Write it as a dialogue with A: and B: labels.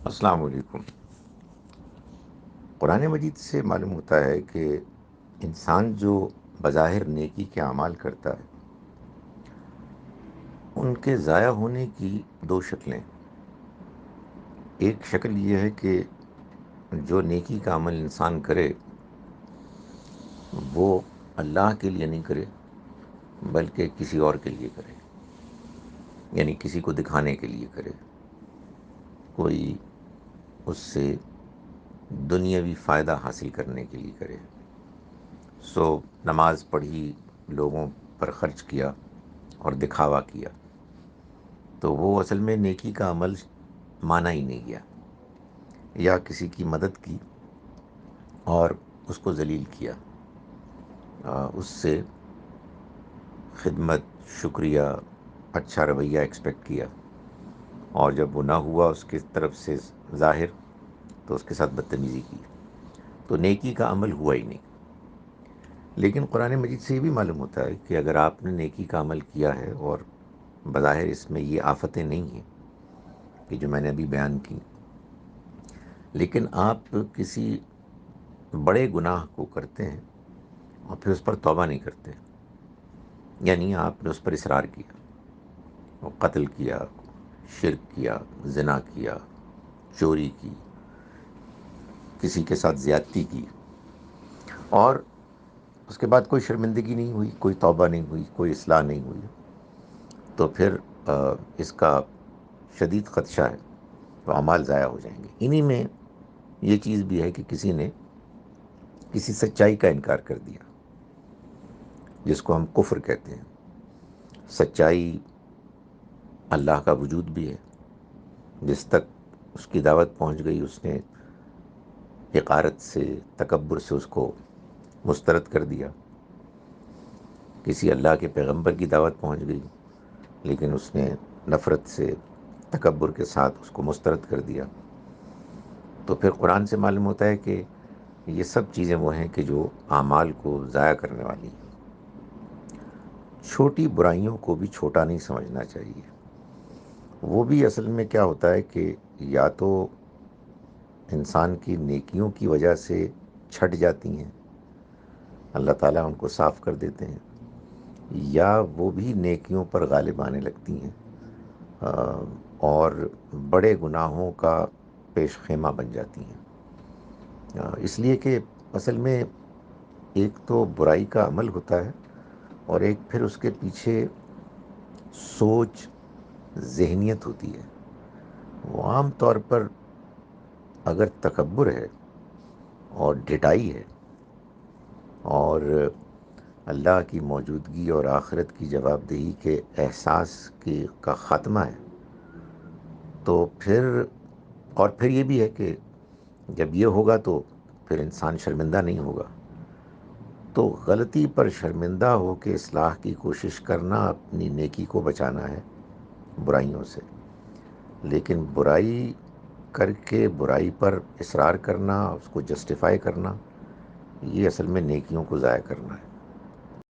A: السلام علیکم۔ قرآن مجید سے معلوم ہوتا ہے کہ انسان جو بظاہر نیکی کے اعمال کرتا ہے ان کے ضائع ہونے کی دو شکلیں۔ ایک شکل یہ ہے کہ جو نیکی کا عمل انسان کرے وہ اللہ کے لیے نہیں کرے بلکہ کسی اور کے لیے کرے، یعنی کسی کو دکھانے کے لیے کرے، کوئی اس سے دنیاوی فائدہ حاصل کرنے کے لیے کرے۔ نماز پڑھی، لوگوں پر خرچ کیا اور دکھاوا کیا، تو وہ اصل میں نیکی کا عمل مانا ہی نہیں گیا۔ یا کسی کی مدد کی اور اس کو ذلیل کیا، اس سے خدمت، شکریہ، اچھا رویہ ایکسپیکٹ کیا، اور جب وہ نہ ہوا اس کی طرف سے ظاہر تو اس کے ساتھ بدتمیزی کی، تو نیکی کا عمل ہوا ہی نہیں۔ لیکن قرآن مجید سے یہ بھی معلوم ہوتا ہے کہ اگر آپ نے نیکی کا عمل کیا ہے اور بظاہر اس میں یہ آفتیں نہیں ہیں کہ جو میں نے ابھی بیان کی، لیکن آپ کسی بڑے گناہ کو کرتے ہیں اور پھر اس پر توبہ نہیں کرتے، یعنی آپ نے اس پر اصرار کیا، وہ قتل کیا، شرک کیا، زنا کیا، چوری کی، کسی کے ساتھ زیادتی کی، اور اس کے بعد کوئی شرمندگی نہیں ہوئی، کوئی توبہ نہیں ہوئی، کوئی اصلاح نہیں ہوئی، تو پھر اس کا شدید خدشہ ہے، تو اعمال ضائع ہو جائیں گے۔ انہی میں یہ چیز بھی ہے کہ کسی نے کسی سچائی کا انکار کر دیا، جس کو ہم کفر کہتے ہیں۔ سچائی اللہ کا وجود بھی ہے، جس تک اس کی دعوت پہنچ گئی اس نے حقارت سے، تکبر سے اس کو مسترد کر دیا۔ کسی اللہ کے پیغمبر کی دعوت پہنچ گئی لیکن اس نے نفرت سے، تکبر کے ساتھ اس کو مسترد کر دیا۔ تو پھر قرآن سے معلوم ہوتا ہے کہ یہ سب چیزیں وہ ہیں کہ جو اعمال کو ضائع کرنے والی ہیں۔ چھوٹی برائیوں کو بھی چھوٹا نہیں سمجھنا چاہیے۔ وہ بھی اصل میں کیا ہوتا ہے کہ یا تو انسان کی نیکیوں کی وجہ سے چھٹ جاتی ہیں، اللہ تعالیٰ ان کو صاف کر دیتے ہیں، یا وہ بھی نیکیوں پر غالب آنے لگتی ہیں اور بڑے گناہوں کا پیش خیمہ بن جاتی ہیں۔ اس لیے کہ اصل میں ایک تو برائی کا عمل ہوتا ہے اور ایک پھر اس کے پیچھے سوچ، ذہنیت ہوتی ہے۔ وہ عام طور پر اگر تکبر ہے اور ڈھٹائی ہے اور اللہ کی موجودگی اور آخرت کی جواب دہی کے احساس کا خاتمہ ہے، تو پھر یہ بھی ہے کہ جب یہ ہوگا تو پھر انسان شرمندہ نہیں ہوگا۔ تو غلطی پر شرمندہ ہو کے اصلاح کی کوشش کرنا اپنی نیکی کو بچانا ہے برائیوں سے، لیکن برائی کر کے برائی پر اصرار کرنا، اس کو جسٹیفائی کرنا، یہ اصل میں نیکیوں کو ضائع کرنا ہے۔